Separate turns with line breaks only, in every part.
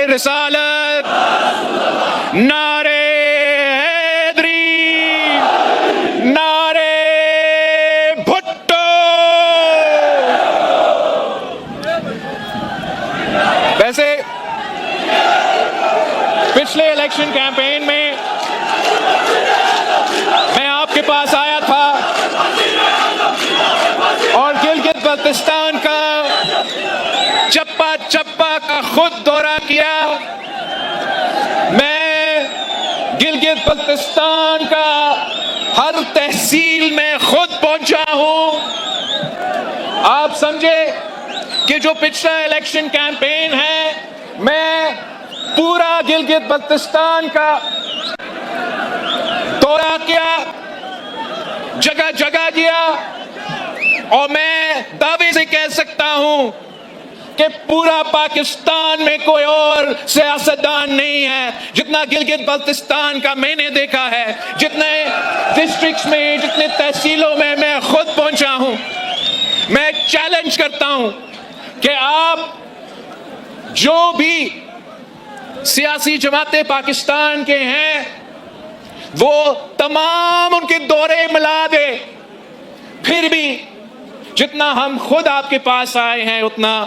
رسالت، نعرے حیدری، نعرے بھٹو۔ ویسے پچھلے الیکشن کیمپین میں میں آپ کے پاس آیا تھا اور گلگت بلتستان کا چپا چپا کا خود دورہ کیا۔ میں گلگت بلتستان کا ہر تحصیل میں خود پہنچا ہوں۔ آپ سمجھے کہ جو پچھلا الیکشن کیمپین ہے، میں پورا گلگت بلتستان کا دورہ کیا، جگہ جگہ گیا، اور میں دعوے سے کہہ سکتا ہوں کہ پورا پاکستان میں کوئی اور سیاستدان نہیں ہے جتنا گلگت بلتستان کا میں نے دیکھا ہے، جتنے ڈسٹرکٹس میں، جتنے تحصیلوں میں میں خود پہنچا ہوں۔ میں چیلنج کرتا ہوں کہ آپ جو بھی سیاسی جماعتیں پاکستان کے ہیں، وہ تمام ان کے دورے ملا دے، پھر بھی جتنا ہم خود آپ کے پاس آئے ہیں اتنا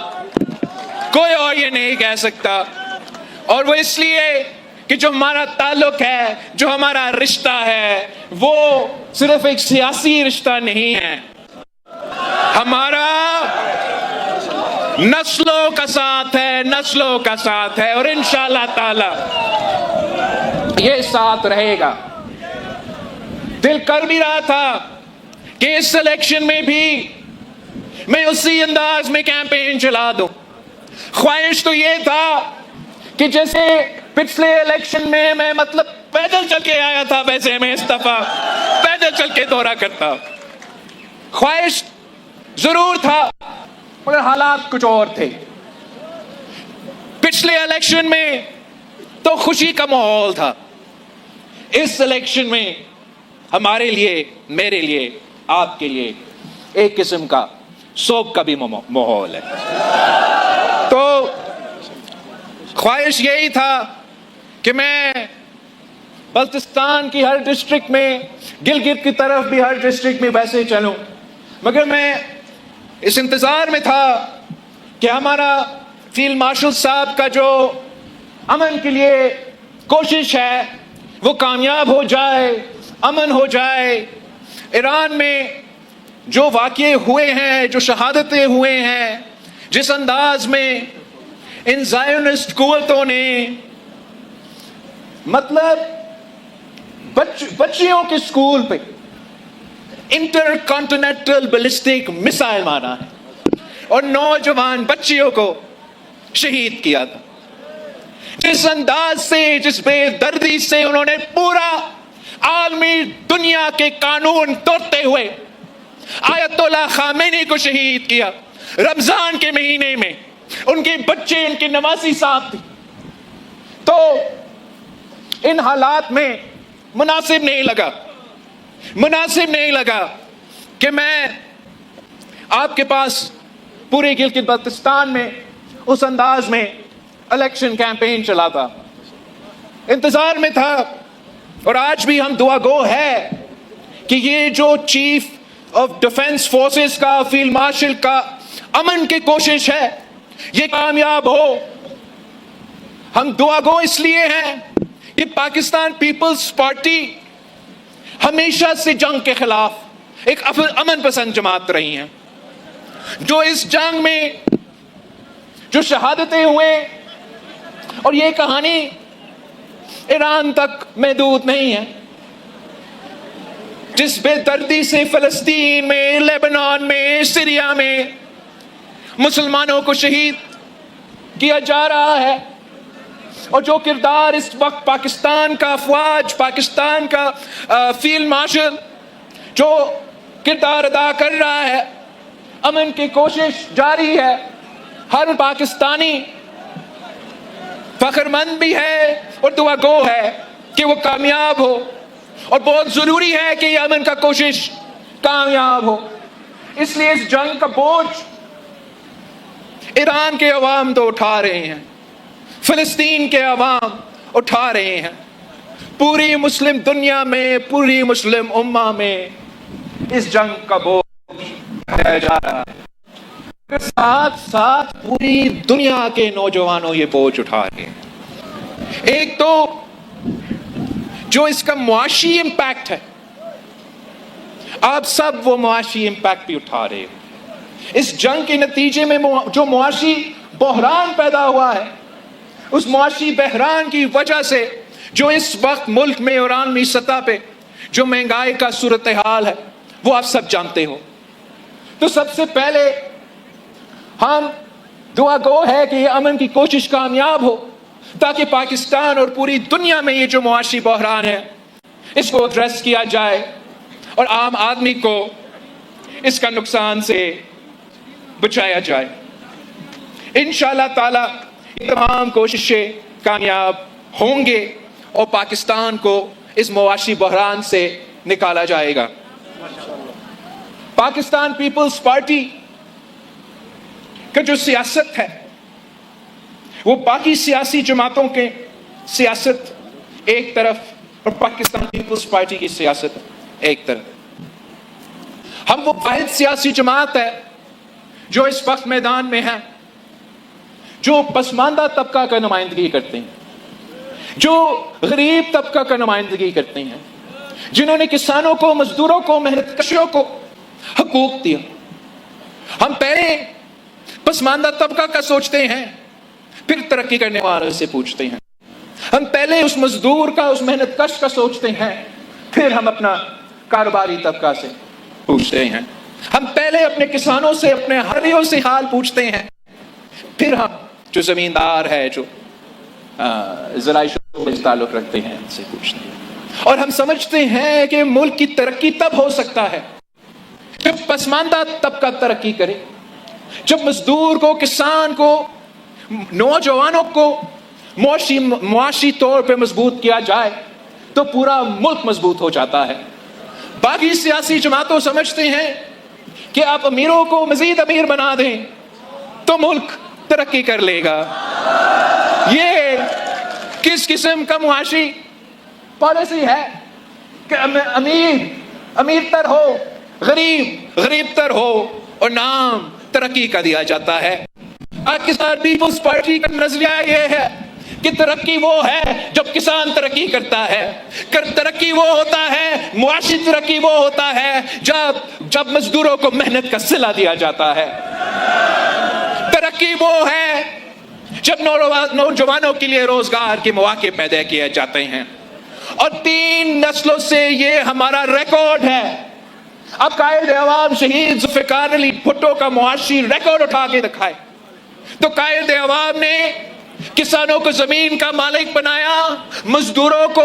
کوئی اور یہ نہیں کہہ سکتا۔ اور وہ اس لیے کہ جو ہمارا تعلق ہے، جو ہمارا رشتہ ہے، وہ صرف ایک سیاسی رشتہ نہیں ہے، ہمارا نسلوں کا ساتھ ہے، نسلوں کا ساتھ ہے، اور انشاءاللہ تعالی یہ ساتھ رہے گا۔ دل کر بھی رہا تھا کہ اس الیکشن میں بھی میں اسی انداز میں کیمپین چلا دوں۔ خواہش تو یہ تھا کہ جیسے پچھلے الیکشن میں میں مطلب پیدل چل کے آیا تھا، ویسے میں اس دفعہ پیدل چل کے دورہ کرتا۔ خواہش ضرور تھا مگر حالات کچھ اور تھے۔ پچھلے الیکشن میں تو خوشی کا ماحول تھا، اس الیکشن میں ہمارے لیے، میرے لیے، آپ کے لیے ایک قسم کا سوگ کا بھی ماحول ہے۔ تو خواہش یہی تھا کہ میں بلتستان کی ہر ڈسٹرکٹ میں، گلگت کی طرف بھی ہر ڈسٹرکٹ میں ویسے چلوں، مگر میں اس انتظار میں تھا کہ ہمارا فیلڈ مارشل صاحب کا جو امن کے لیے کوشش ہے وہ کامیاب ہو جائے، امن ہو جائے۔ ایران میں جو واقعے ہوئے ہیں، جو شہادتیں ہوئے ہیں، جس انداز میں ان زائونسٹ قوتوں نے مطلب بچیوں کے سکول پہ انٹر کانٹیننٹل بیلسٹک میسائل مارا ہے اور نوجوان بچیوں کو شہید کیا تھا، جس انداز سے، جس بے دردی سے انہوں نے پورا عالمی دنیا کے قانون توڑتے ہوئے آیت اللہ خامنی کو شہید کیا رمضان کے مہینے میں، ان کے بچے، ان کی نوازی ساتھ تھی۔ تو ان حالات میں مناسب نہیں لگا کہ میں آپ کے پاس پورے گلگت بلتستان میں اس انداز میں الیکشن کیمپین چلاتا۔ انتظار میں تھا، اور آج بھی ہم دعا گو ہے کہ یہ جو چیف آف ڈیفنس فورسز کا، فیلڈ مارشل کا امن کی کوشش ہے، یہ کامیاب ہو۔ ہم دعا گو اس لیے ہیں کہ پاکستان پیپلز پارٹی ہمیشہ سے جنگ کے خلاف ایک امن پسند جماعت رہی ہیں، جو اس جنگ میں جو شہادتیں ہوئے، اور یہ کہانی ایران تک محدود نہیں ہے، جس بے دردی سے فلسطین میں، لیبنان میں، سیریا میں مسلمانوں کو شہید کیا جا رہا ہے، اور جو کردار اس وقت پاکستان کا افواج، پاکستان کا فیلڈ مارشل جو کردار ادا کر رہا ہے، امن کی کوشش جاری ہے۔ ہر پاکستانی فخر مند بھی ہے اور دعا گو ہے کہ وہ کامیاب ہو، اور بہت ضروری ہے کہ یہ امن کا کوشش کامیاب ہو۔ اس لیے اس جنگ کا بوجھ ایران کے عوام تو اٹھا رہے ہیں، فلسطین کے عوام اٹھا رہے ہیں، پوری مسلم دنیا میں، پوری مسلم امہ میں اس جنگ کا بوجھ اٹھایا جا رہا ہے، ساتھ ساتھ پوری دنیا کے نوجوانوں یہ بوجھ اٹھا رہے ہیں۔ ایک تو جو اس کا معاشی امپیکٹ ہے، آپ سب وہ معاشی امپیکٹ بھی اٹھا رہے ہیں۔ اس جنگ کے نتیجے میں جو معاشی بحران پیدا ہوا ہے، اس معاشی بحران کی وجہ سے جو اس وقت ملک میں اور عالمی سطح پہ جو مہنگائی کا صورتحال ہے وہ آپ سب جانتے ہو۔ تو سب سے پہلے ہم دعا گو ہے کہ یہ امن کی کوشش کامیاب ہو، تاکہ پاکستان اور پوری دنیا میں یہ جو معاشی بحران ہے اس کو ایڈریس کیا جائے اور عام آدمی کو اس کا نقصان سے بچایا جائے۔ انشاءاللہ تعالی یہ تمام کوششیں کامیاب ہوں گے اور پاکستان کو اس معاشی بحران سے نکالا جائے گا۔ پاکستان پیپلز پارٹی کا جو سیاست ہے وہ باقی سیاسی جماعتوں کے سیاست ایک طرف اور پاکستان پیپلز پارٹی کی سیاست ایک طرف۔ ہم وہ واحد سیاسی جماعت ہے جو اس وقت میدان میں ہے، جو پسماندہ طبقہ کا نمائندگی کرتے ہیں، جو غریب طبقہ کا نمائندگی کرتے ہیں، جنہوں نے کسانوں کو، مزدوروں کو، محنت کشوں کو حقوق دیا۔ ہم پہلے پسماندہ طبقہ کا سوچتے ہیں، پھر ترقی کرنے والوں سے پوچھتے ہیں۔ ہم پہلے اس مزدور کا، اس محنت کش کا سوچتے ہیں، پھر ہم اپنا کاروباری طبقہ سے پوچھتے ہیں۔ ہم پہلے اپنے کسانوں سے، اپنے ہریوں سے حال پوچھتے ہیں، پھر ہم جو زمیندار ہے، جو زرعی شعبے سے تعلق رکھتے ہیں، ان سے پوچھتے ہیں۔ اور ہم سمجھتے ہیں کہ ملک کی ترقی تب ہو سکتا ہے جب پسماندہ طبقہ ترقی کرے، جب مزدور کو، کسان کو، نوجوانوں کو معاشی طور پہ مضبوط کیا جائے تو پورا ملک مضبوط ہو جاتا ہے۔ باقی سیاسی جماعتوں سمجھتے ہیں کہ آپ امیروں کو مزید امیر بنا دیں تو ملک ترقی کر لے گا۔ یہ کس قسم کا معاشی پالیسی ہے کہ امیر تر ہو، غریب تر ہو اور نام ترقی کا دیا جاتا ہے۔ پاکستان پیپلز پارٹی کا نظریہ یہ ہے کہ ترقی وہ ہے جب کسان ترقی کرتا ہے، ترقی وہ ہوتا ہے، معاشی ترقی وہ ہوتا ہے جب مزدوروں کو محنت کا صلہ دیا جاتا ہے۔ ترقی وہ ہے جب نوجوانوں کے لیے روزگار کے مواقع پیدا کیے جاتے ہیں۔ اور 3 نسلوں سے یہ ہمارا ریکارڈ ہے۔ اب قائد عوام شہید ذوالفقار علی بھٹو کا معاشی ریکارڈ اٹھا کے دکھائے تو قائد عوام نے کسانوں کو زمین کا مالک بنایا، مزدوروں کو،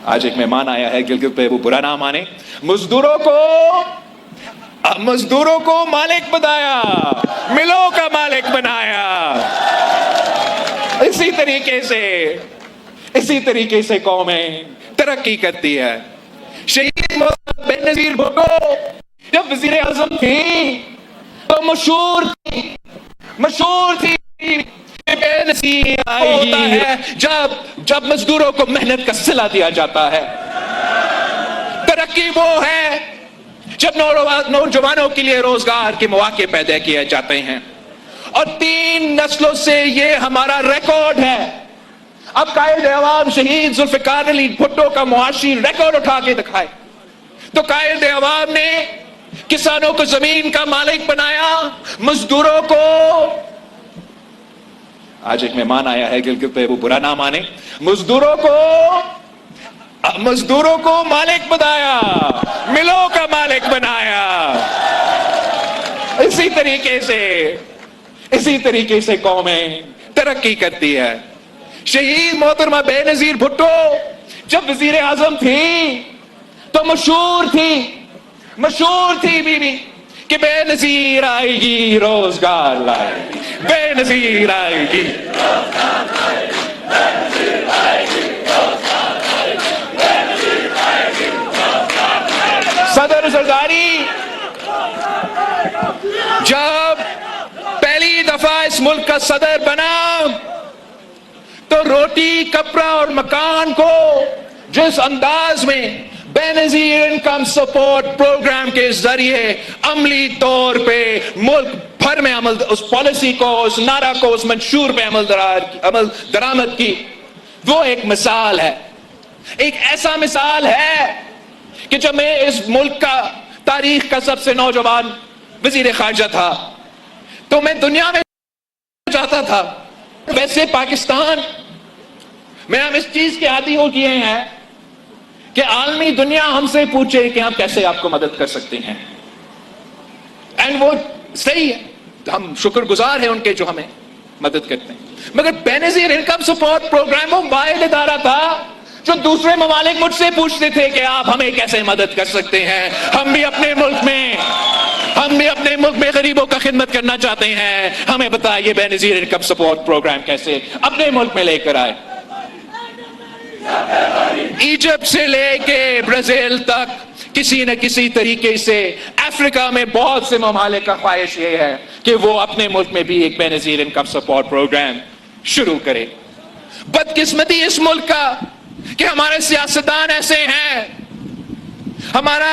آج ایک مہمان آیا ہے گلگت پہ، وہ برا نہ مانے، مزدوروں کو مالک بنایا، ملوں کا مالک بنایا۔ اسی طریقے سے قومیں ترقی کرتی ہے۔ شہید محمد بے نظیر بھٹو جب وزیر اعظم تھی تو مشہور تھی بے نظیر ہوتا ہے جب مزدوروں کو محنت کا صلہ دیا جاتا ہے۔ ترقی وہ ہے جب نوجوانوں کے لیے روزگار کے مواقع پیدا کیے جاتے ہیں۔ اور 3 نسلوں سے یہ ہمارا ریکارڈ ہے۔ اب قائد عوام شہید ذوالفقار علی بھٹو کا معاشی ریکارڈ اٹھا کے دکھائے تو قائد عوام نے کسانوں کو زمین کا مالک بنایا، مزدوروں کو، آج ایک مہمان آیا ہے گلگت پہ، وہ برا نہ مانے، مزدوروں کو مالک بنایا، ملوں کا مالک بنایا۔ اسی طریقے سے قومیں ترقی کرتی ہے۔ شہید محترمہ بے نظیر بھٹو جب وزیر اعظم تھی تو مشہور تھی بیوی کہ بے نظیر آئے گی روزگار لائے گی، بے نظیر آئے گی۔ صدر زرداری جب پہلی دفعہ اس اس ملک کا صدر بنا تو روٹی کپڑا اور مکان کو جس انداز میں بے نظیر انکم سپورٹ پروگرام کے ذریعے عملی طور پہ ملک بھر میں اس پالیسی کو، اس نعرہ کو، اس منشور پہ عمل درآمد کی، وہ ایک مثال ہے. ایک ایسا مثال ہے کہ جب میں اس ملک کا تاریخ کا سب سے نوجوان وزیر خارجہ تھا تو میں دنیا میں چاہتا تھا، ویسے پاکستان میں ہم اس چیز کے عادی ہو گئے ہیں کہ عالمی دنیا ہم سے پوچھے کہ ہم کیسے آپ کو مدد کر سکتے ہیں، اینڈ وہ صحیح ہے، ہم شکر گزار ہیں ان کے جو ہمیں مدد کرتے ہیں. مگر بے نظیر انکم سپورٹ پروگرام وہ واحد ادارہ تھا جو دوسرے ممالک مجھ سے پوچھتے تھے کہ آپ ہمیں کیسے مدد کر سکتے ہیں، ہم بھی اپنے ملک میں غریبوں کا خدمت کرنا چاہتے ہیں، ہمیں بتائیے بے نظیر انکم سپورٹ پروگرام کیسے اپنے ملک میں لے کر آئے. ایجپٹ سے لے کے برازیل تک کسی نہ کسی طریقے سے افریقہ میں بہت سے ممالک کا خواہش یہ ہے کہ وہ اپنے ملک میں بھی ایک بے نظیر انکم سپورٹ پروگرام شروع کرے. بدقسمتی اس ملک کا کہ ہمارے سیاستدان ایسے ہیں، ہمارا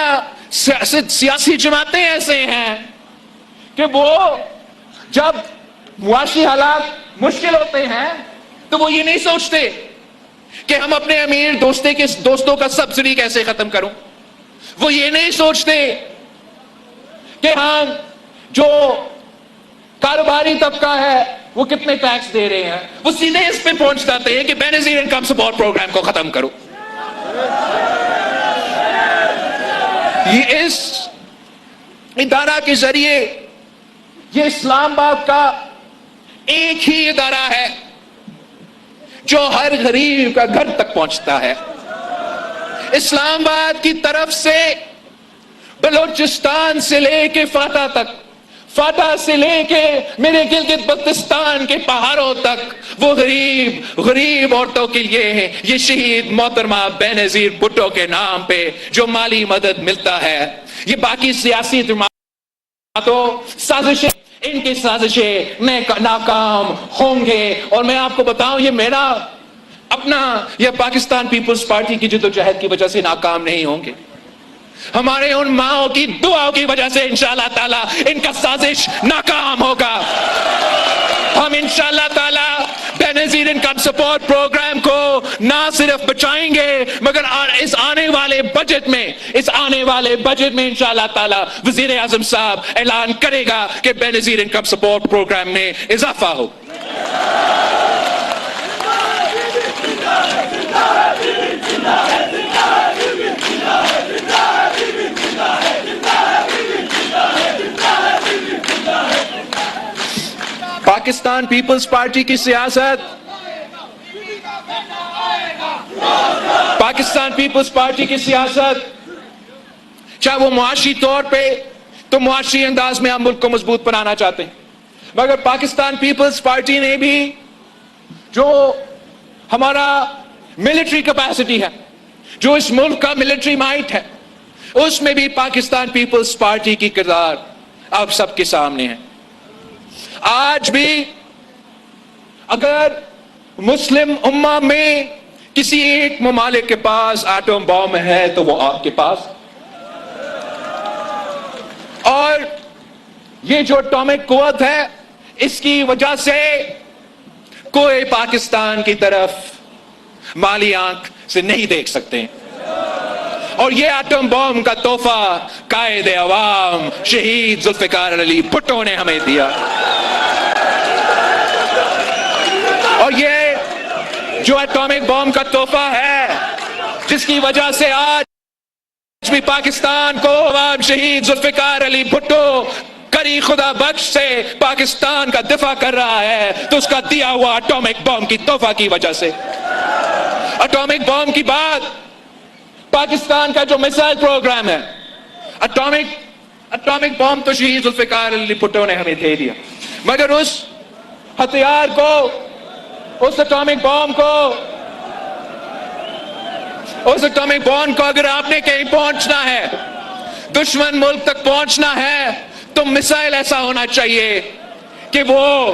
سیاسی جماعتیں ایسے ہیں کہ وہ جب معاشی حالات مشکل ہوتے ہیں تو وہ یہ نہیں سوچتے کہ ہم اپنے امیر دوستوں کا سبسڈی کیسے ختم کروں، وہ یہ نہیں سوچتے کہ ہم جو کاروباری طبقہ ہے وہ کتنے ٹیکس دے رہے ہیں، وہ سیدھے اس پہ پہنچ جاتے ہیں کہ بے نظیر انکم سپورٹ پروگرام کو ختم کرو. یہ اس ادارہ کے ذریعے یہ اسلام آباد کا ایک ہی ادارہ ہے جو ہر غریب کا گھر تک پہنچتا ہے. اسلام آباد کی طرف سے بلوچستان سے لے کے فاٹا تک، فاٹا سے لے کے میرے گلگت بلتستان کے پہاڑوں تک وہ غریب عورتوں کے لیے یہ شہید محترمہ بے نظیر بھٹو کے نام پہ جو مالی مدد ملتا ہے. یہ باقی سیاسی جماعتوں سازشیں، ان کی سازشیں ناکام ہوں گے. اور میں آپ کو بتاؤں یہ میرا اپنا یا پاکستان پیپلز پارٹی کی جدوجہد کی وجہ سے ناکام نہیں ہوں گے، ہمارے ان ماؤں کی دعاؤں کی وجہ سے انشاءاللہ تعالی ان کا سازش ناکام ہوگا. ہم انشاءاللہ تعالی بے نظیر انکم سپورٹ پروگرام کو نہ صرف بچائیں گے مگر اس آنے والے بجٹ میں انشاءاللہ تعالی وزیر اعظم صاحب اعلان کرے گا کہ بے نظیر انکم سپورٹ پروگرام میں اضافہ ہو. پاکستان پیپلز پارٹی کی سیاست، پاکستان پیپلز پارٹی کی سیاست چاہے وہ معاشی طور پہ تو معاشی انداز میں ہم ملک کو مضبوط بنانا چاہتے ہیں، مگر پاکستان پیپلز پارٹی نے بھی جو ہمارا ملٹری کیپیسٹی ہے، جو اس ملک کا ملٹری مائٹ ہے، اس میں بھی پاکستان پیپلز پارٹی کی کردار آپ سب کے سامنے ہے. آج بھی اگر مسلم امہ میں کسی ایک ممالک کے پاس ایٹم بم ہے تو وہ آپ کے پاس، اور یہ جو ایٹامک قوت ہے اس کی وجہ سے کوئی پاکستان کی طرف مالی آنکھ سے نہیں دیکھ سکتے. اور یہ ایٹم بم کا تحفہ قائد عوام شہید ذوالفقار علی بھٹو نے ہمیں دیا. اور یہ جو ایٹامک بم کا تحفہ ہے جس کی وجہ سے آج بھی پاکستان کو عوام شہید ذوالفقار علی بھٹو کری خدا بخش سے پاکستان کا دفاع کر رہا ہے تو اس کا دیا ہوا ایٹامک بم کی تحفہ کی وجہ سے. ایٹامک بم کی بات، پاکستان کا جو میزائل پروگرام ہے، ایٹامک بم تو شہید ذوالفقار علی بھٹو نے ہمیں دے دیا، مگر اس ہتھیار کو، اس ایٹامک بم کو اگر آپ نے کہیں پہنچنا ہے، دشمن ملک تک پہنچنا ہے تو میزائل ایسا ہونا چاہیے کہ وہ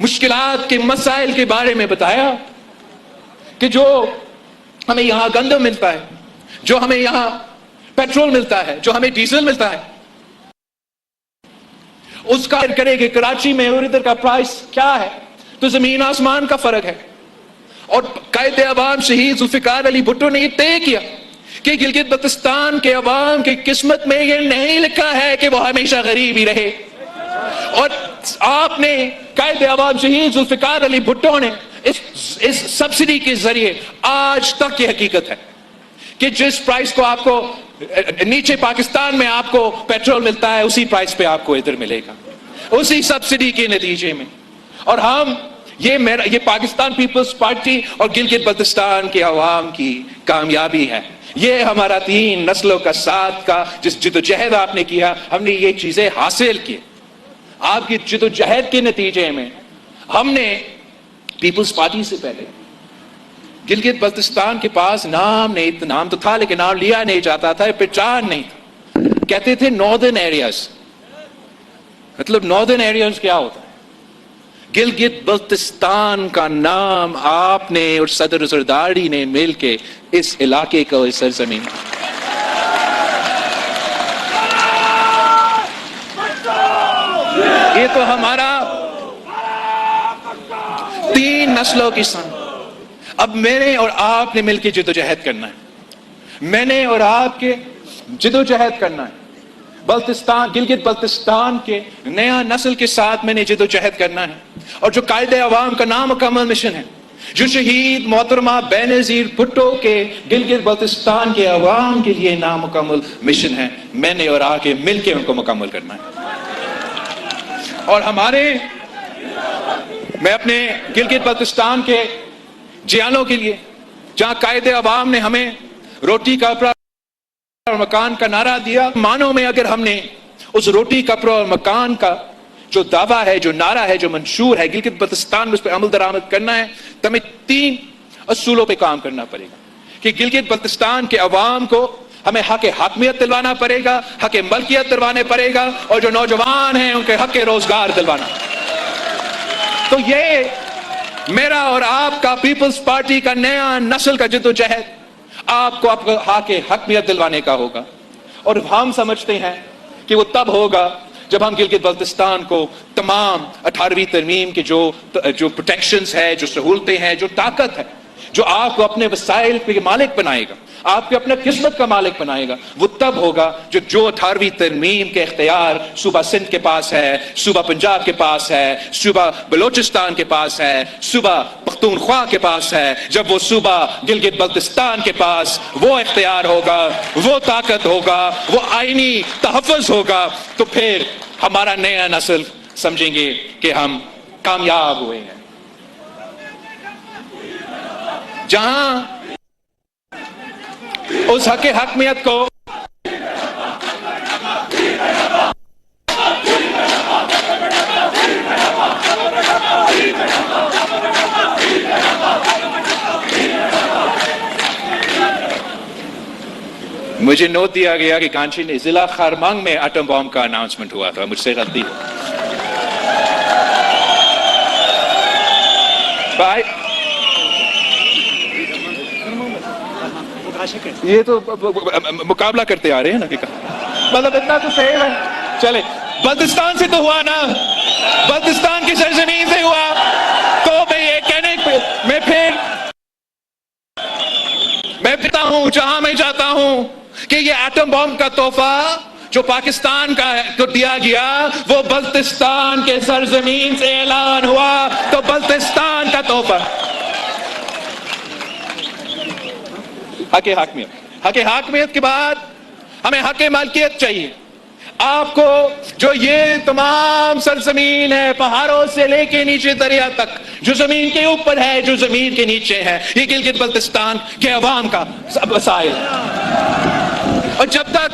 مشکلات کے مسائل کے بارے میں بتایا کہ جو ہمیں یہاں گندم ملتا ہے، جو ہمیں یہاں پیٹرول ملتا ہے، جو ہمیں ڈیزل ملتا ہے، اس کا کرے کہ کراچی میں اور ادھر کا پرائس کیا ہے، تو زمین آسمان کا فرق ہے۔ اور قائد عوام شہید ذوالفقار علی بھٹو نے یہ طے کیا کہ گلگت بلتستان کے عوام کی قسمت میں یہ نہیں لکھا ہے کہ وہ ہمیشہ غریب ہی رہے۔ اور آپ نے قائد عوام شہید ذوالفقار علی بھٹو نے اس سبسڈی کے ذریعے آج تک یہ حقیقت ہے کہ جس پرائس کو آپ کو نیچے پاکستان میں آپ کو پیٹرول ملتا ہے، اسی پرائس پہ آپ کو ادھر ملے گا، اسی سبسڈی کے نتیجے میں۔ اور ہم یہ پاکستان پیپلز پارٹی اور گلگت بلتستان کے عوام کی کامیابی ہے۔ یہ ہمارا 3 نسلوں کا ساتھ کا جس جدوجہد آپ نے کیا، ہم نے یہ چیزیں حاصل کی۔ آپ کی جدوجہد کے نتیجے میں ہم نے پیپلز پارٹی سے پہلے گلگت بلتستان کے پاس نام تو تھا لیکن نام لیا نہیں جاتا تھا، پہچان نہیں تھا، کہتے تھے ناردرن ایریاز۔ مطلب ناردرن ایریاز کیا ہوتا ہے؟ گلگت بلتستان کا نام آپ نے اور صدر زرداری نے مل کے اس علاقے کو، اس سرزمین یہ تو ہمارا 3 نسلوں کی سن۔ اب میرے اور آپ نے مل کے جدوجہد کرنا ہے، میں نے اور آپ کے جدوجہد کرنا ہے۔ بلتستان، گلگت بلتستان کے نیا نسل کے ساتھ میں نے جدوجہد کرنا ہے۔ اور جو قائد عوام کا نامکمل مشن ہے، جو شہید محترمہ بینظیر بھٹو کے گلگت بلتستان کے عوام کے لیے نامکمل مشن ہے، میں نے اور آپ کے مل کے ان کو مکمل کرنا ہے۔ اور میں اپنے گلگت بلتستان کے جیانوں کے لیے، جہاں قائد عوام نے ہمیں روٹی کپڑا اور مکان کا نعرہ دیا، مانوں میں اگر ہم نے اس روٹی کپڑا اور مکان کا جو دعویٰ ہے، جو نعرہ ہے، جو منشور ہے گلگت بلتستان میں، اس پہ عمل درآمد کرنا ہے تو ہمیں 3 اصولوں پہ کام کرنا پڑے گا کہ گلگت بلتستان کے عوام کو ہمیں حق حاکمیت دلوانا پڑے گا، حق ملکیت دلوانے پڑے گا، اور جو نوجوان ہیں ان کے حق روزگار دلوانا۔ تو یہ میرا اور آپ کا پیپلز پارٹی کا نیا نسل کا جدوجہد آپ کو حق حاکمیت دلوانے کا ہوگا۔ اور ہم سمجھتے ہیں کہ وہ تب ہوگا جب ہم گلگت بلتستان کو تمام 18ویں ترمیم کے جو پروٹیکشنز ہے، جو سہولتیں ہیں، جو طاقت ہے، جو آپ کو اپنے وسائل کے مالک بنائے گا، آپ کے اپنے قسمت کا مالک بنائے گا، وہ تب ہوگا جو 18ویں ترمیم کے اختیار صوبہ سندھ کے پاس ہے، صوبہ پنجاب کے پاس ہے، صوبہ بلوچستان کے پاس ہے، صوبہ پختونخوا کے پاس ہے۔ جب وہ صوبہ گلگت بلتستان کے پاس وہ اختیار ہوگا، وہ طاقت ہوگا، وہ آئینی تحفظ ہوگا، تو پھر ہمارا نیا نسل سمجھیں گے کہ ہم کامیاب ہوئے ہیں۔ جہاں اس حق حاکمیت کو مجھے نوٹ دیا گیا کہ کانچی نے ضلع خارمنگ میں ایٹم بم کا اناؤنسمنٹ ہوا تھا، مجھ سے غلطی ہے۔ یہ تو مقابلہ کرتے آ رہے ہیں نا، کہ مطلب اتنا تو صحیح ہے۔ چلے، بلتستان سے تو ہوا نا، بلتستان کی سرزمین سے ہوا، تو میں یہ کہنے میں پھرتا ہوں جہاں میں جاتا ہوں کہ یہ ایٹم بم کا تحفہ جو پاکستان کو دیا گیا وہ بلتستان کے سرزمین سے اعلان ہوا، تو بلتستان کا تحفہ۔ حق حاکمیت کے بعد ہمیں حق مالکیت چاہیے۔ آپ کو جو یہ تمام سرزمین ہے، پہاڑوں سے لے کے نیچے دریا تک، جو زمین کے اوپر ہے، جو زمین کے نیچے ہے، یہ گلگت بلتستان کے عوام کا وسائل۔ اور جب تک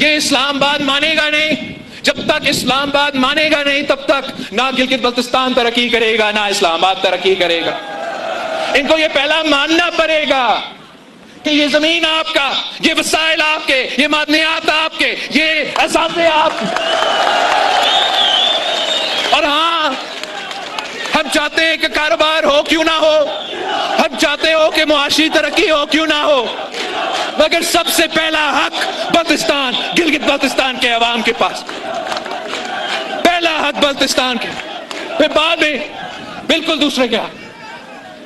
یہ اسلام آباد مانے گا نہیں، جب تک اسلام آباد مانے گا نہیں، تب تک نہ گلگت بلتستان ترقی کرے گا، نہ اسلام آباد ترقی کرے گا۔ ان کو یہ پہلا ماننا پڑے گا کہ یہ زمین آپ کا، یہ وسائل آپ کے، یہ معدنیات آپ کے، یہ اثاثے آپ کے۔ اور ہاں، ہم چاہتے ہیں کہ کاروبار ہو کیوں نہ ہو, ہم چاہتے ہو کہ معاشی ترقی ہو کیوں نہ ہو, مگر سب سے پہلا حق بلتستان, گلگت بلتستان کے عوام کے پاس, پہلا حق بلتستان کے, پھر بعد میں بالکل دوسرے کے حق.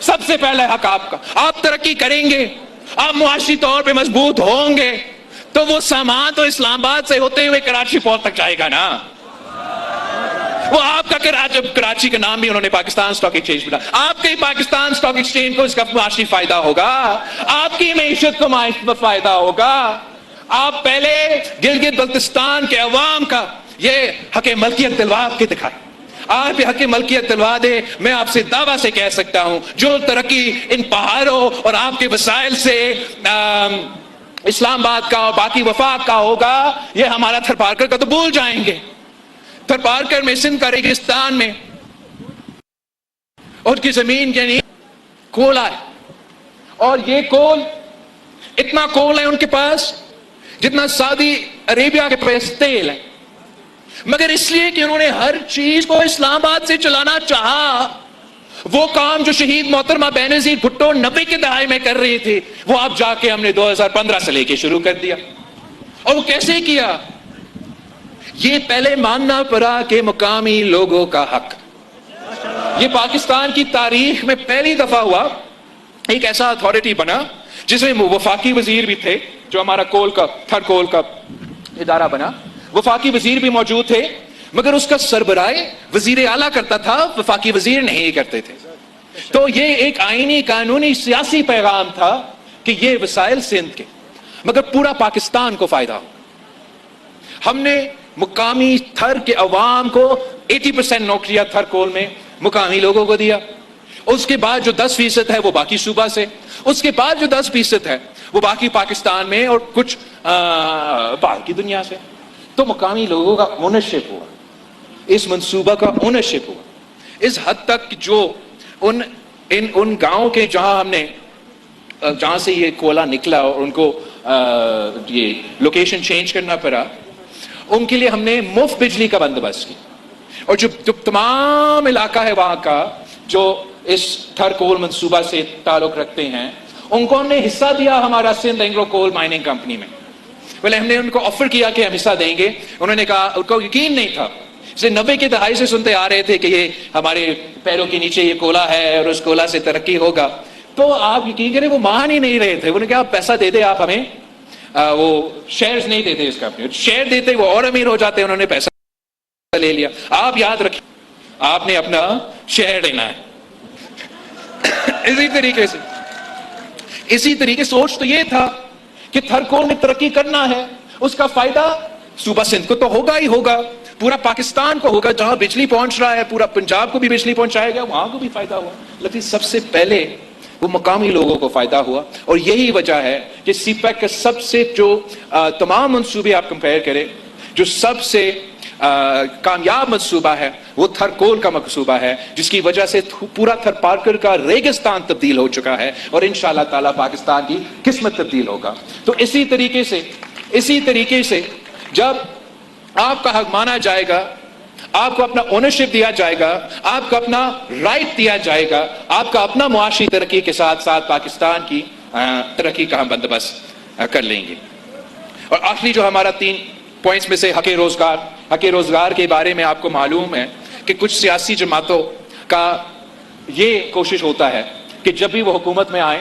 سب سے پہلا حق آپ کا. آپ ترقی کریں گے, آپ معاشی طور پہ مضبوط ہوں گے, تو وہ سامان تو اسلام آباد سے ہوتے ہوئے کراچی پورٹ تک جائے گا نا. وہ آپ کا کراچی کا نام بھی انہوں نے پاکستان اسٹاک ایکسچینج بنا, آپ کے پاکستان اسٹاک ایکسچینج کو اس کا معاشی فائدہ ہوگا, آپ کی معیشت کو فائدہ ہوگا. آپ پہلے گلگت بلتستان کے عوام کا یہ حق ملکیت دلوا کے دکھائیں. آپ یہ حق ملکیت دلوا دے, میں آپ سے دعویٰ سے کہہ سکتا ہوں جو ترقی ان پہاڑوں اور آپ کے وسائل سے اسلام آباد کا اور باقی وفاق کا ہوگا, یہ ہمارا تھرپارکر کا تو بھول جائیں گے. تھرپارکر میں سندھ کا ریگستان میں ان کی زمین کے نیچے کولا ہے, اور یہ کول اتنا کول ہے ان کے پاس جتنا سعودی عربیہ کے پاس تیل ہے, مگر اس لیے کہ انہوں نے ہر چیز کو اسلام آباد سے چلانا چاہا. وہ کام جو شہید محترمہ بینظیر بھٹو 90 کے دہائی میں کر رہی تھی, وہ آپ جا کے ہم نے 2015 سے لے کے شروع کر دیا. اور وہ کیسے کیا؟ یہ پہلے ماننا پڑا کہ مقامی لوگوں کا حق. یہ پاکستان کی تاریخ میں پہلی دفعہ ہوا ایک ایسا اتھارٹی بنا جس میں وفاقی وزیر بھی تھے, جو ہمارا کول کا تھر کول کا ادارہ بنا, وفاقی وزیر بھی موجود تھے, مگر اس کا سربراہ وزیر اعلیٰ کرتا تھا, وفاقی وزیر نہیں کرتے تھے. تو یہ ایک آئینی قانونی سیاسی پیغام تھا کہ یہ وسائل سندھ کے مگر پورا پاکستان کو فائدہ ہو. ہم نے مقامی تھر کے عوام کو 80% نوکریاں تھر کول میں مقامی لوگوں کو دیا. اس کے بعد جو 10% ہے وہ باقی صوبہ سے, اس کے بعد جو 10% ہے وہ باقی پاکستان میں اور کچھ باہر کی دنیا سے. تو مقامی لوگوں کا اونرشپ ہوا, اس منصوبہ کا اونرشپ ہوا اس حد تک جو ان گاؤں کے جہاں سے یہ کولا نکلا اور ان کو یہ لوکیشن چینج کرنا پڑا, ان کے لیے ہم نے مفت بجلی کا بندوبست کیا. اور جو تمام علاقہ ہے وہاں کا جو اس تھر کول منصوبہ سے تعلق رکھتے ہیں, ان کو ہم نے حصہ دیا ہمارا سندھ اینگلو کول مائننگ کمپنی میں. پہلے ہم نے ان کو آفر کیا کہ ہم حصہ دیں گے, انہوں نے کہا, ان کو یقین نہیں تھا. اسے 90 کے دہائی سے سنتے آ رہے تھے کہ یہ ہمارے پیروں کے نیچے یہ کولا ہے اور اس کولا سے ترقی ہوگا. تو آپ یقین کریں وہ مان ہی نہیں رہے تھے. انہوں نے کہا پیسہ دے دے آپ ہمیں, وہ شیئرز نہیں دیتے اس کمپنی, شیئر دیتے وہ اور امیر ہو جاتے. انہوں نے پیسہ لے لیا. آپ یاد رکھیں آپ نے اپنا شیئر لینا ہے. اسی طریقے سوچ تو یہ تھا کہ تھر کول میں ترقی کرنا ہے, اس کا فائدہ صوبہ سندھ کو تو ہوگا ہی ہوگا, پورا پاکستان کو ہوگا. جہاں بجلی پہنچ رہا ہے پورا پنجاب کو بھی بجلی پہنچائے گا, وہاں کو بھی فائدہ ہوا. لیکن سب سے پہلے وہ مقامی لوگوں کو فائدہ ہوا. اور یہی وجہ ہے کہ سی پیک کا سب سے جو تمام منصوبے آپ کمپیئر کریں, جو سب سے کامیاب منصوبہ ہے وہ تھر کول کا منصوبہ ہے, جس کی وجہ سے پورا تھر پارکر کا ریگستان تبدیل ہو چکا ہے اور انشاءاللہ تعالی پاکستان کی قسمت تبدیل ہوگا. تو اسی طریقے سے جب آپ کا حق مانا جائے گا, آپ کو اپنا اونرشپ دیا جائے گا, آپ کو اپنا رائٹ دیا جائے گا, آپ کا اپنا معاشی ترقی کے ساتھ ساتھ پاکستان کی ترقی کا ہم بندوبست کر لیں گے. اور آخری جو ہمارا 3 پوائنٹس میں سے حق روزگار کے بارے میں آپ کو معلوم ہے کہ کچھ سیاسی جماعتوں کا یہ کوشش ہوتا ہے کہ جب بھی وہ حکومت میں آئیں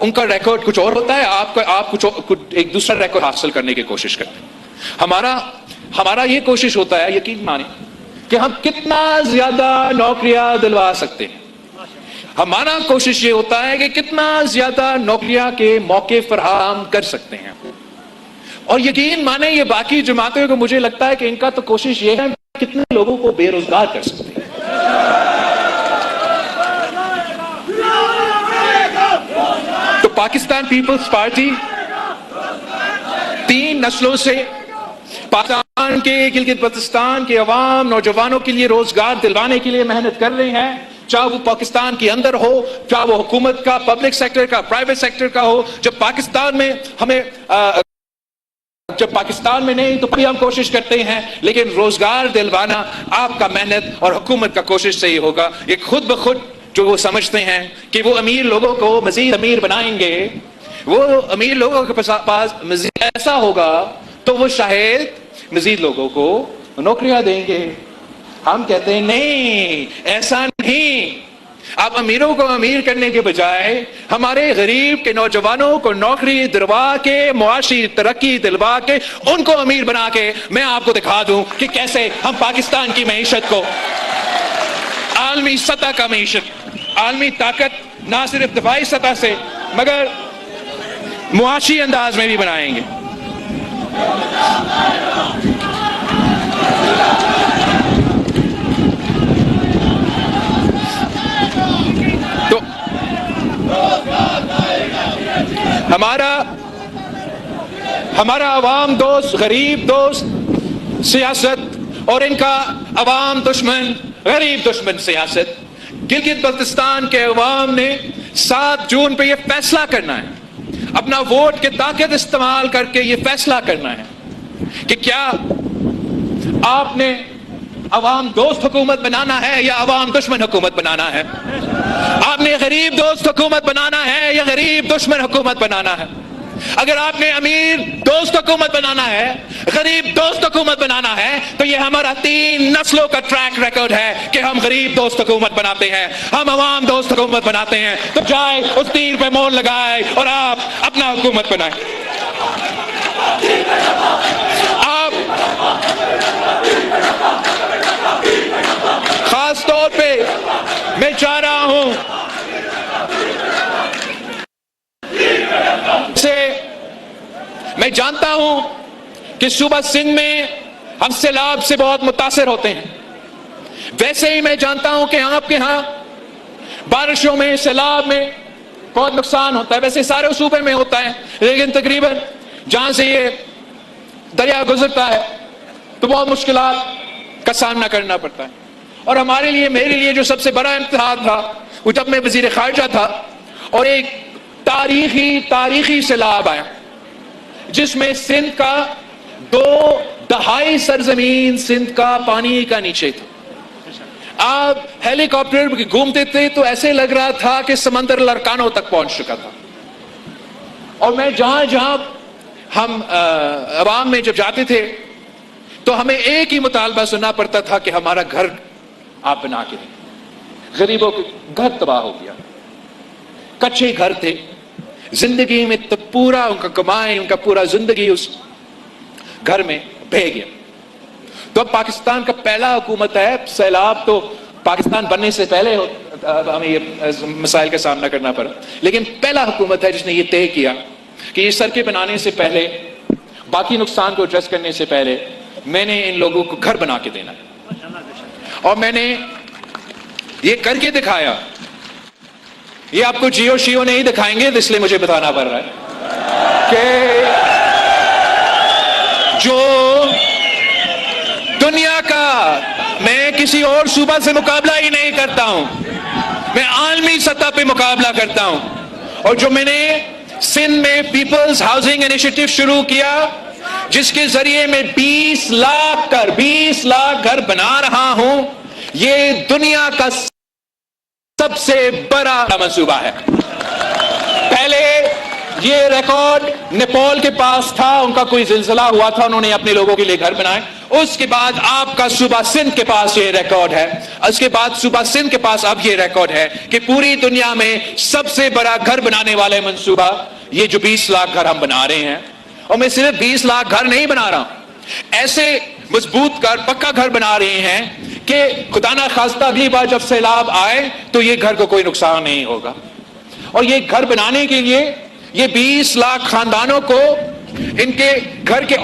ان کا ریکارڈ کچھ اور ہوتا ہے, آپ کچھ ایک دوسرا ریکارڈ حاصل کرنے کی کوشش کرتے ہیں. ہمارا یہ کوشش ہوتا ہے, یقین مانیں, کہ ہم کتنا زیادہ نوکریاں دلوا سکتے ہیں. ہمارا کوشش یہ ہوتا ہے کہ کتنا زیادہ نوکریاں کے موقع فراہم کر سکتے ہیں. اور یقین مانیں یہ باقی جماعتوں کو مجھے لگتا ہے کہ ان کا تو کوشش یہ ہے کتنے لوگوں کو بے روزگار کر سکتے ہیں. تو پاکستان پیپلز پارٹی 3 نسلوں سے پاکستان کے گلگت بلتستان کے عوام نوجوانوں کے لیے روزگار دلوانے کے لیے محنت کر رہے ہیں, چاہے وہ پاکستان کے اندر ہو, چاہے وہ حکومت کا, پبلک سیکٹر کا, پرائیویٹ سیکٹر کا ہو. جب پاکستان میں ہمیں جب پاکستان میں نہیں تو بھی ہم کوشش کرتے ہیں، لیکن روزگار دلوانا آپ کا محنت اور حکومت کا کوشش سے ہی ہوگا۔ یہ خود بخود جو وہ سمجھتے ہیں کہ وہ امیر لوگوں کو مزید امیر بنائیں گے، وہ امیر لوگوں کے پاس مزید ایسا ہوگا تو وہ شاید مزید لوگوں کو نوکریاں دیں گے۔ ہم کہتے ہیں نہیں، ایسا نہیں۔ آپ امیروں کو امیر کرنے کے بجائے ہمارے غریب کے نوجوانوں کو نوکری دلوا کے، معاشی ترقی دلوا کے، ان کو امیر بنا کے میں آپ کو دکھا دوں کہ کیسے ہم پاکستان کی معیشت کو عالمی سطح کا معیشت، عالمی طاقت نہ صرف دفاعی سطح سے مگر معاشی انداز میں بھی بنائیں گے۔ تو ہمارا عوام دوست، غریب دوست سیاست اور ان کا عوام دشمن، غریب دشمن سیاست، گلگت بلتستان کے عوام نے 7 جون پہ یہ فیصلہ کرنا ہے، اپنا ووٹ کی طاقت استعمال کر کے یہ فیصلہ کرنا ہے کہ کیا آپ نے عوام دوست حکومت بنانا ہے یا عوام دشمن حکومت بنانا ہے؟ آپ نے غریب دوست حکومت بنانا ہے یا غریب دشمن حکومت بنانا ہے؟ اگر آپ نے امیر دوست حکومت بنانا ہے، غریب دوست حکومت بنانا ہے، تو یہ ہمارا 3 نسلوں کا ٹریک ریکارڈ ہے کہ ہم غریب دوست حکومت بناتے ہیں، ہم عوام دوست حکومت بناتے ہیں۔ تو جائے اس تیر پہ مور لگائے اور آپ اپنا حکومت بنائیں۔ آپ خاص طور پہ میں چاہ رہا ہوں میں جانتا ہوں کہ صوبہ سندھ میں ہم سیلاب سے بہت متاثر ہوتے ہیں، ویسے ہی میں جانتا ہوں کہ آپ کے ہاں بارشوں میں، سیلاب میں بہت نقصان ہوتا ہے، ویسے سارے صوبے میں ہوتا ہے، لیکن تقریباً جہاں سے یہ دریا گزرتا ہے تو بہت مشکلات کا سامنا کرنا پڑتا ہے۔ اور ہمارے لیے، میرے لیے جو سب سے بڑا امتحان تھا وہ جب میں وزیر خارجہ تھا اور ایک تاریخی سیلاب آیا جس میں سندھ کا 2/2 سرزمین سندھ کا پانی کا نیچے تھا۔ آپ ہیلی کاپٹر گھومتے تھے تو ایسے لگ رہا تھا کہ سمندر لڑکانوں تک پہنچ چکا تھا۔ اور میں جہاں ہم عوام میں جب جاتے تھے تو ہمیں ایک ہی مطالبہ سننا پڑتا تھا کہ ہمارا گھر آپ بنا کے دیں۔ غریبوں کے گھر تباہ ہو گیا، کچے گھر تھے، زندگی میں تو پورا ان کا کمائی، ان کا پورا زندگی اس گھر میں بہہ گیا۔ تو اب پاکستان کا پہلا حکومت ہے، سیلاب تو پاکستان بننے سے پہلے ہمیں یہ مسائل کا سامنا کرنا پڑا، لیکن پہلا حکومت ہے جس نے یہ طے کیا کہ یہ سڑکیں بنانے سے پہلے، باقی نقصان کو ایڈریس کرنے سے پہلے میں نے ان لوگوں کو گھر بنا کے دینا ہے۔ اور میں نے یہ کر کے دکھایا۔ یہ آپ کو جیو شیو نہیں دکھائیں گے، اس لیے مجھے بتانا پڑ رہا ہے کہ جو دنیا کا، میں کسی اور صوبہ سے مقابلہ ہی نہیں کرتا ہوں، میں عالمی سطح پہ مقابلہ کرتا ہوں۔ اور جو میں نے سندھ میں پیپلز ہاؤسنگ انیشیٹو شروع کیا جس کے ذریعے میں 20 لاکھ گھر بنا رہا ہوں، یہ دنیا کا سب سے بڑا منصوبہ ہے۔ پہلے یہ ریکارڈ نیپال کے پاس تھا، ان کا کوئی زلزلہ ہوا تھا، انہوں نے اپنے لوگوں کے لیے گھر بنائے۔ اس کے بعد آپ کا صوبہ سندھ کے پاس یہ ریکارڈ ہے، اس کے بعد صوبہ سندھ کے پاس اب یہ ریکارڈ ہے کہ پوری دنیا میں سب سے بڑا گھر بنانے والے منصوبہ یہ جو 20 لاکھ گھر ہم بنا رہے ہیں۔ اور میں صرف 20 لاکھ گھر نہیں بنا رہا ہوں، ایسے مضبوط گھر، پکا گھر بنا رہے ہیں کہ خدا نہ خواستہ اگلی بار جب سیلاب آئے تو یہ گھر کو کوئی نقصان نہیں ہوگا۔ اور یہ گھر بنانے کے لیے یہ 20 لاکھ خاندانوں کو ان کے گھر کے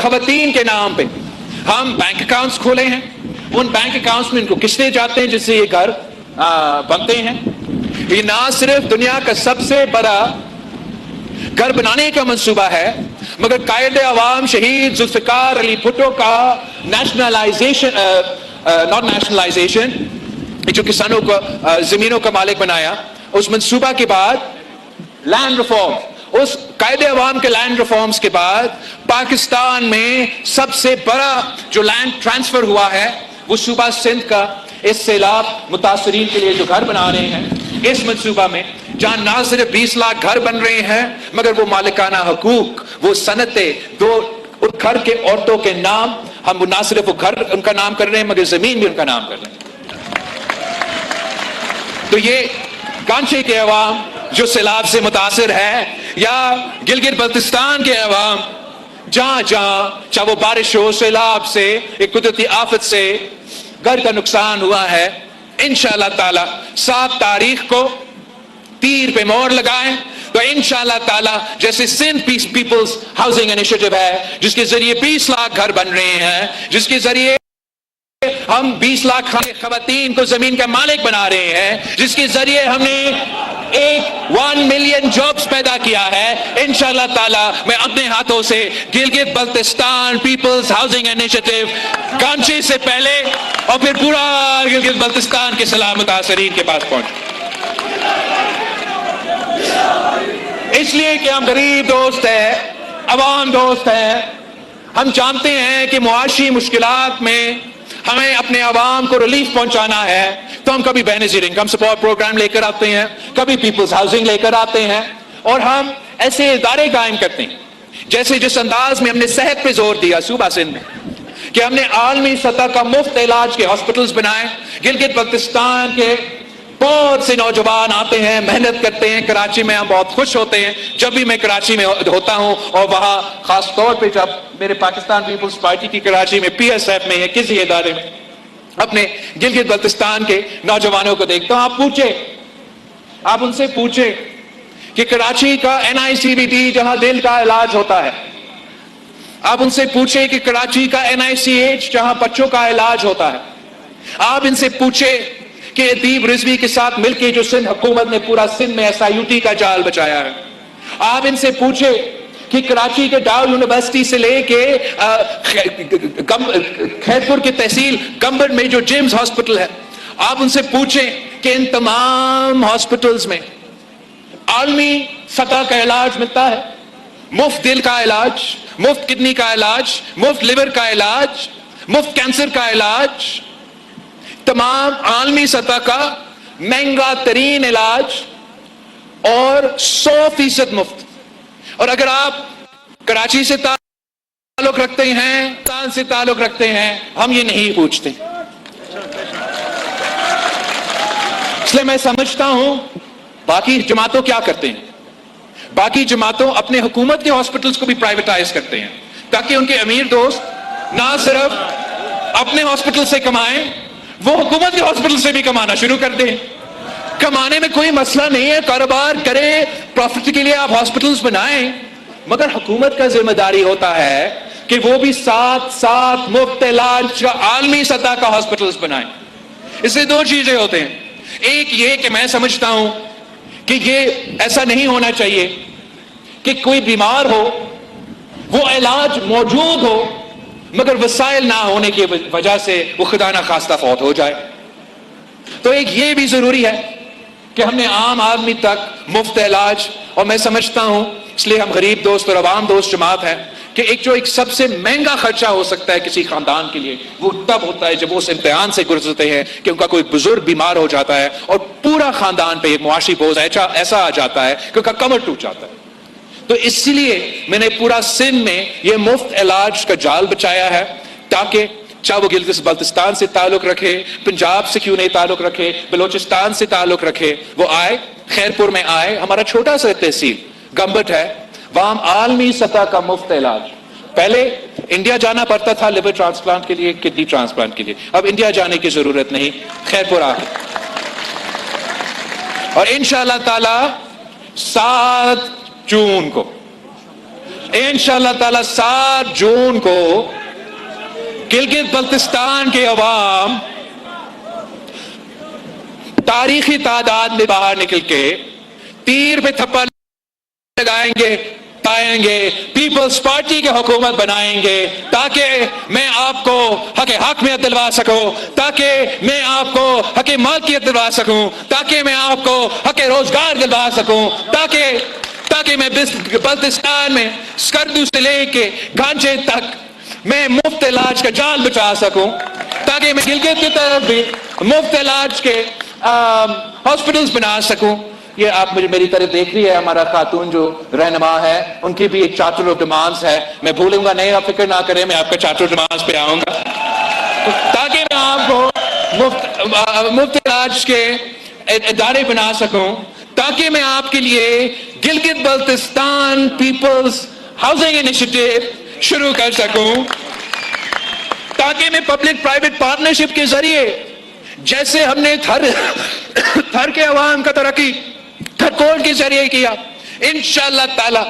خواتین کے نام پہ ہم بینک اکاؤنٹس کھولے ہیں، ان بینک اکاؤنٹس میں ان کو قسطیں جاتے ہیں جس سے یہ گھر بنتے ہیں۔ یہ نہ صرف دنیا کا سب سے بڑا گھر بنانے کا منصوبہ ہے مگر قائد عوام شہید ذوالفقار علی بھٹو کا نیشنلائزیشن، ناٹ نیشنلائزیشن، جو کسانوں کو زمینوں کا مالک بنایا، اس منصوبہ کے بعد لینڈ ریفارم، اس قائد عوام کے لینڈ ریفارمز کے بعد پاکستان میں سب سے بڑا جو لینڈ ٹرانسفر ہوا ہے وہ صوبہ سندھ کا اس سیلاب متاثرین کے لیے جو گھر بنا رہے ہیں اس منصوبہ میں، جہاں نہ صرف 20 لاکھ گھر بن رہے ہیں مگر وہ مالکانہ حقوق، وہ صنعتیں، دو گھر کے عورتوں کے نام، ہم نہ صرف وہ گھر ان کا نام کر رہے ہیں مگر زمین بھی ان کا نام کر رہے ہیں۔ تو یہ کانچے کے عوام جو سیلاب سے متاثر ہے، یا گلگت بلتستان کے عوام جہاں چاہے وہ بارش ہو، سیلاب سے، ایک قدرتی آفت سے گھر کا نقصان ہوا ہے، انشاءاللہ تعالی 7 تاریخ کو تیر پہ مور لگائیں تو انشاءاللہ تعالی جیسے سندھ پیپلز ہاؤسنگ انیشیٹو ہے جس کے ذریعے 20 لاکھ گھر بن رہے ہیں، جس کے ذریعے ہم 20 لاکھ خواتین کو زمین کا مالک بنا رہے ہیں، جس کے ذریعے ہم نے 1 ملین جابز پیدا کیا ہے، انشاءاللہ تعالی میں اپنے ہاتھوں سے Gilgit Baltistan people's housing initiative Ganche سے پہلے اور پھر پورا گلگت بلتستان کے سیلاب متاثرین کے پاس پہنچ، اس لیے کہ ہم غریب دوست ہیں، عوام دوست ہیں، ہم جانتے ہیں کہ معاشی مشکلات میں ہمیں اپنے عوام کو ریلیف پہنچانا ہے، تو ہم کبھی بینظیر انکم سپورٹ پروگرام لے کر آتے ہیں، کبھی پیپلز ہاؤسنگ لے کر آتے ہیں، اور ہم ایسے ادارے قائم کرتے ہیں جیسے جس انداز میں ہم نے صحت پہ زور دیا صوبہ سندھ میں کہ ہم نے عالمی سطح کا مفت علاج کے ہاسپٹلز بنائے۔ گلگت بلتستان کے بہت سے نوجوان آتے ہیں، محنت کرتے ہیں، کراچی میں ہم بہت خوش ہوتے ہیں جب بھی میں کراچی میں ہوتا ہوں، اور وہاں خاص طور پہ جب میرے پاکستان پیپلز پارٹی کی کراچی میں پی ایس ایف میں یا کسی ادارے میں اپنے گلگت بلتستان کے نوجوانوں کو دیکھتا ہوں، آپ ان سے پوچھیں کہ کراچی کا NICBT جہاں دل کا علاج ہوتا ہے، آپ ان سے پوچھیں کہ کراچی کا NICH جہاں بچوں کا علاج ہوتا ہے، آپ ان سے پوچھیں کہ ادیب رضوی کے ساتھ مل کے جو سندھ حکومت نے پورا سندھ میں SIUT کا جال بچایا ہے، آپ ان سے پوچھیں کہ کراچی کے ڈاؤ یونیورسٹی سے لے کے خیرپور کی تحصیل گمبر میں جو جیمز ہاسپٹل ہے، آپ ان سے پوچھیں کہ ان تمام ہاسپٹلز میں عالمی سطح کا علاج ملتا ہے، مفت دل کا علاج، مفت کڈنی کا علاج، مفت لیور کا علاج، مفت کینسر کا علاج، تمام عالمی سطح کا مہنگا ترین علاج اور 100% مفت۔ اور اگر آپ کراچی سے تعلق رکھتے ہیں، پاکستان سے تعلق رکھتے ہیں، ہم یہ نہیں پوچھتے، اس لیے میں سمجھتا ہوں باقی جماعتوں کیا کرتے ہیں، باقی جماعتوں اپنے حکومت کے ہاسپٹلز کو بھی پرائیویٹائز کرتے ہیں تاکہ ان کے امیر دوست نہ صرف اپنے ہاسپٹل سے کمائیں، وہ حکومت کے ہاسپٹل سے بھی کمانا شروع کر دیں۔ کمانے میں کوئی مسئلہ نہیں ہے، کاروبار کریں، پروفٹ کے لیے آپ ہاسپٹلز بنائیں، مگر حکومت کا ذمہ داری ہوتا ہے کہ وہ بھی ساتھ مفت علاج کا عالمی سطح کا ہاسپٹلز بنائیں۔ اس سے 2 چیزیں ہوتے ہیں، ایک یہ کہ میں سمجھتا ہوں کہ یہ ایسا نہیں ہونا چاہیے کہ کوئی بیمار ہو، وہ علاج موجود ہو مگر وسائل نہ ہونے کی وجہ سے وہ خدا نخواستہ فوت ہو جائے۔ تو ایک یہ بھی ضروری ہے کہ ہم نے عام آدمی تک مفت علاج، اور میں سمجھتا ہوں اس لیے ہم غریب دوست اور عوام دوست جماعت ہیں کہ ایک سب سے مہنگا خرچہ ہو سکتا ہے کسی خاندان کے لیے وہ تب ہوتا ہے جب وہ اس امتحان سے گزرتے ہیں کہ ان کا کوئی بزرگ بیمار ہو جاتا ہے اور پورا خاندان پہ ایک معاشی بوجھ ایسا آ جاتا ہے کہ ان کا کمر ٹوٹ جاتا ہے۔ تو اس لیے میں نے پورا سندھ میں یہ مفت علاج کا جال بچایا ہے تاکہ چاہے وہ گلگت بلتستان سے تعلق رکھے، پنجاب سے کیوں نہیں تعلق رکھے، بلوچستان سے تعلق رکھے، وہ آئے خیرپور میں آئے، ہمارا چھوٹا سا تحصیل گمبٹ ہے، وہاں عالمی سطح کا مفت علاج۔ پہلے انڈیا جانا پڑتا تھا لیور ٹرانسپلانٹ کے لیے، کڈنی ٹرانسپلانٹ کے لیے، اب انڈیا جانے کی ضرورت نہیں، خیرپور آ کے، اور انشاءاللہ تعالی 7 جون کو انشاءاللہ تعالی 7 جون کو گلگت بلتستان کے عوام تاریخی تعداد میں باہر نکل کے تیر پہ تھپڑ لگائیں گے، آئیں گے، پیپلز پارٹی کی حکومت بنائیں گے تاکہ میں آپ کو حق میں دلوا سکوں، تاکہ میں آپ کو حق مالکیت دلوا سکوں، تاکہ میں آپ کو حق روزگار دلوا سکوں، تاکہ تاکہ میں بلتستان میں سکردو سے لے کے گانجے تک میں مفت علاج کا جال بچا سکوں، تاکہ میں گلگت کی طرف بھی مفت علاج کے ہاسپٹلز بنا سکوں. یہ آپ مجھے میری طرف دیکھ رہی ہے، ہمارا خاتون جو رہنما ہے ان کی بھی ایک چارٹر آف ڈیمانڈز ہے. میں بھولوں گا نہیں، آپ فکر نہ کریں، میں آپ کا چارٹر آف ڈیمانڈز پہ آؤں گا تاکہ میں آپ کو مفت علاج کے ادارے بنا سکوں، تاکہ میں آپ کے لیے Gilgit Baltistan people's housing initiative شروع کر سکوں، تاکہ میں پبلک پرائیویٹ پارٹنرشپ کے ذریعے جیسے ہم نے تھر کے عوام کا ترقی تھرکوٹ کے ذریعے کیا، انشاءاللہ تعالی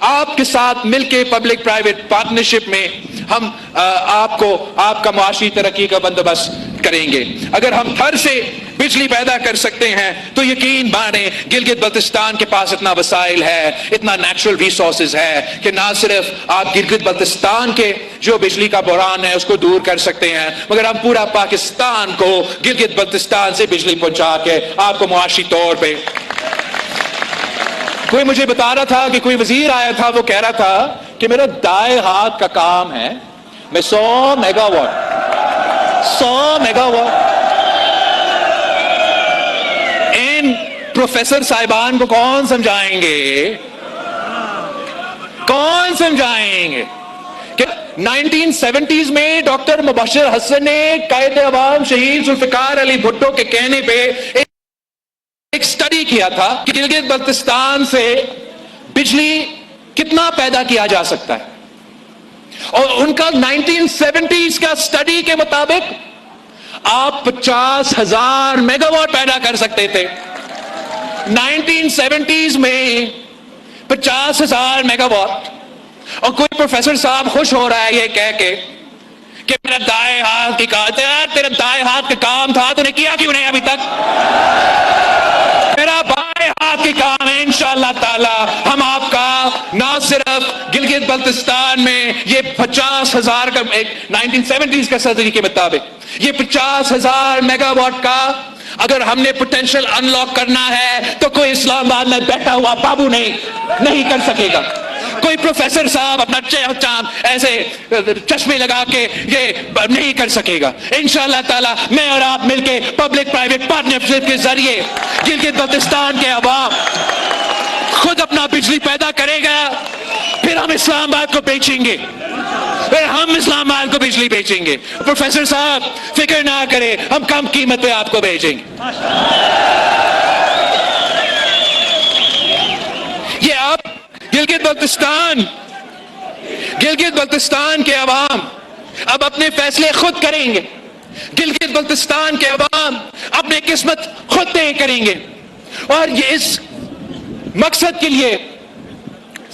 آپ کے ساتھ مل کے پبلک پرائیویٹ پارٹنرشپ میں ہم آپ کا معاشی ترقی کا بندوبست کریں گے. اگر ہم تھر سے بجلی پیدا کر سکتے ہیں تو یقین مانیں گلگت بلتستان کے پاس اتنا وسائل ہے، اتنا نیچرل ریسورسز ہے کہ نہ صرف آپ گلگت بلتستان کے جو بجلی کا بحران ہے اس کو دور کر سکتے ہیں، مگر ہم پورا پاکستان کو گلگت بلتستان سے بجلی پہنچا کے آپ کو معاشی طور پہ. کوئی مجھے بتا رہا تھا کہ کوئی وزیر آیا تھا، وہ کہہ رہا تھا کہ میرا دائیں ہاتھ کا کام ہے، میں 100 میگا واٹ ان پروفیسر صاحبان کو کون سمجھائیں گے کہ 1970s میں ڈاکٹر مبشر حسن نے قائد عوام شہید ذوالفقار علی بھٹو کے کہنے پہ ایک سٹڈی کیا تھا کہ گلگت بلتستان سے بجلی کتنا پیدا کیا جا سکتا ہے، اور ان کا 1970s کا سٹڈی کے مطابق آپ 50,000 میگا واٹ پیدا کر سکتے تھے. 1970s میں 50,000 میگا واٹ. اور کوئی پروفیسر صاحب خوش ہو رہا ہے یہ کہہ کے کہ میرا دائیں ہاتھ کی کام تھا، تیرا دائیں ہاتھ کا کام تھا تو نے کیا کیوں نہیں ابھی تک؟ میرا بائیں ہاتھ کی کام ہے. انشاءاللہ تعالی ہم آپ کا نہ صرف گلگت بلتستان میں یہ 50,000 کا 1970s کا سرجری کے مطابق یہ 50,000 میگا واٹ کا اگر ہم نے پوٹینشل ان لاک کرنا ہے تو کوئی اسلام آباد میں بیٹھا ہوا بابو نہیں کر سکے گا. کوئی پروفیسر صاحب اپنا چاند ایسے چشمے لگا کے یہ نہیں کر سکے گا. انشاءاللہ تعالی میں اور آپ مل کے پبلک پرائیویٹ پارٹنرشپ کے ذریعے گلگت بلتستان کے عوام خود اپنا بجلی پیدا کرے گا، پھر ہم اسلام آباد کو بیچیں گے، بجلی بیچیں گے. پروفیسر صاحب فکر نہ کرے، ہم کم قیمت پہ آپ کو بیچیں گے. یہ آپ گلگت بلتستان کے عوام اب اپنے فیصلے خود کریں گے. گلگت بلتستان کے عوام اپنی قسمت خود طے کریں گے. اور یہ اس مقصد کے لیے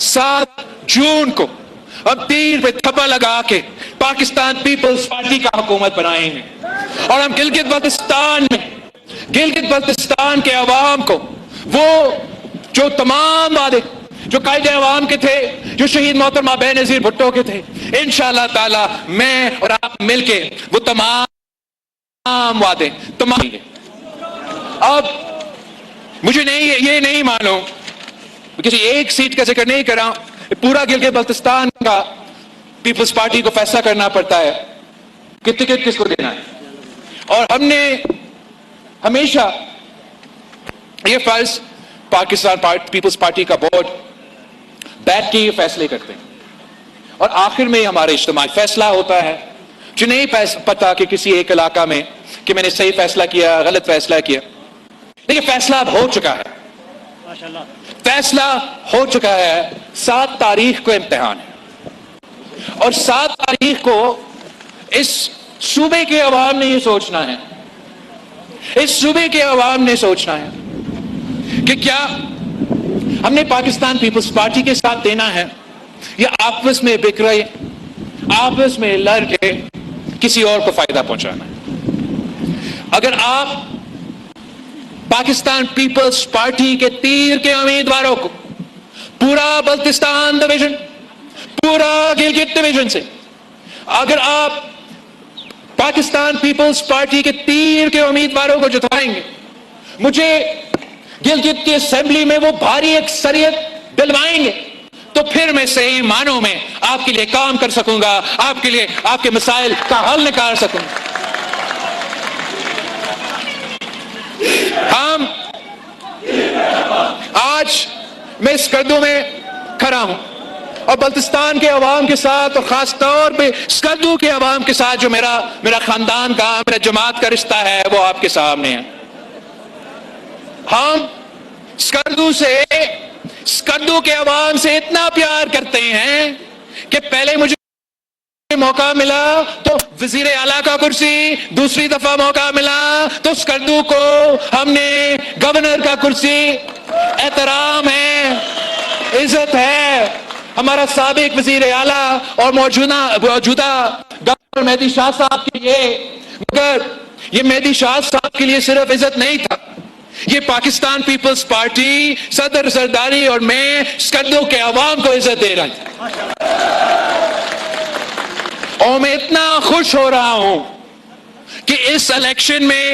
7 جون کو اب تیر پہ تھپا لگا کے پاکستان پیپلز پارٹی کا حکومت بنائیں گے. اور ہم گلگت بلتستان کے عوام کو وہ جو تمام وعدے جو قائد عوام کے تھے، جو شہید محترمہ بے نظیر بھٹو کے تھے، انشاءاللہ تعالی میں اور آپ مل کے وہ تمام وعدے اب مجھے یہ نہیں معلوم، کسی ایک سیٹ کا ذکر نہیں کرا، پورا گلگت بلتستان کا پیپلز پارٹی کو فیصلہ کرنا پڑتا ہے کہ ٹکٹ کس کو دینا ہے. اور ہم نے ہمیشہ یہ فرض پاکستان پیپلز پارٹی کا بورڈ بیٹھ کے یہ فیصلے کرتے ہیں، اور آخر میں ہمارے اجتماعی فیصلہ ہوتا ہے. جو نہیں پتا کہ کسی ایک علاقہ میں کہ میں نے صحیح فیصلہ کیا، غلط فیصلہ کیا، لیکن فیصلہ اب ہو چکا ہے. فیصلہ ہو چکا ہے. 7 تاریخ کو امتحان ہے، اور 7 تاریخ کو اس صوبے کے عوام نے یہ سوچنا ہے، کہ کیا ہم نے پاکستان پیپلز پارٹی کے ساتھ دینا ہے یا آپس میں بکرے، آپس میں لڑ کے کسی اور کو فائدہ پہنچانا ہے. اگر آپ پاکستان پیپلز پارٹی کے تیر کے امیدواروں کو پورا بلتستان ڈویژن، پورا گلگت ڈویژن سے اگر آپ پاکستان پیپلز پارٹی کے تیر کے امیدواروں کو جتوائیں گے، مجھے گلگت کی اسمبلی میں وہ بھاری اکثریت
دلوائیں گے تو پھر میں صحیح معنوں میں آپ کے لیے کام کر سکوں گا، آپ کے لیے آپ کے مسائل کا حل نکال سکوں گا۔ ہم آج میں اس اسکردو میں کھڑا ہوں اور بلتستان کے عوام کے ساتھ، اور خاص طور پہ اسکردو کے عوام کے ساتھ جو میرا خاندان کا، میرا جماعت کا رشتہ ہے، وہ آپ کے سامنے ہے۔ ہم اسکردو کے عوام سے اتنا پیار کرتے ہیں کہ پہلے مجھے موقع ملا تو وزیر اعلیٰ کا کرسی، دوسری دفعہ موقع ملا تو اسکردو کو ہم نے گورنر کا کرسی۔ احترام ہے، عزت ہے۔ ہمارا سابق وزیر اعلیٰ اور موجودہ ڈاکٹر مہدی شاہ صاحب کے لیے، مگر یہ مہدی شاہ صاحب کے لیے صرف عزت نہیں تھا، یہ پاکستان پیپلز پارٹی، صدر زرداری اور میں اسکردو کے عوام کو عزت دے رہا تھا۔ اور میں اتنا خوش ہو رہا ہوں کہ اس الیکشن میں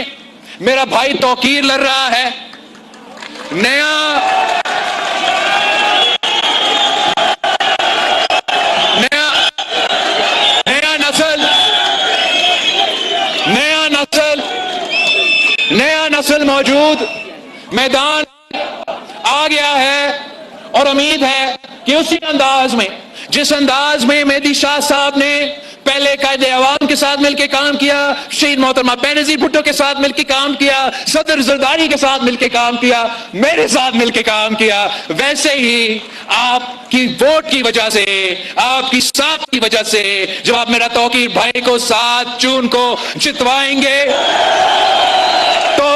میرا بھائی توقیر لڑ رہا ہے، نیا نسل موجود میدان آ گیا ہے، اور امید ہے کہ اسی انداز میں، جس انداز میں مہدی شاہ صاحب نے پہلے قائد عوام کے ساتھ مل کے کام کیا، شہید محترمہ بینظیر بھٹو کے ساتھ مل کے کام کیا، صدر زرداری کے ساتھ مل کے کام کیا، میرے ساتھ مل کے کام کیا، ویسے ہی آپ کی ووٹ کی وجہ سے، آپ کی ساتھ کی وجہ سے، جب آپ میرا توقیر بھائی کو 7 جون کو جتوائیں گے تو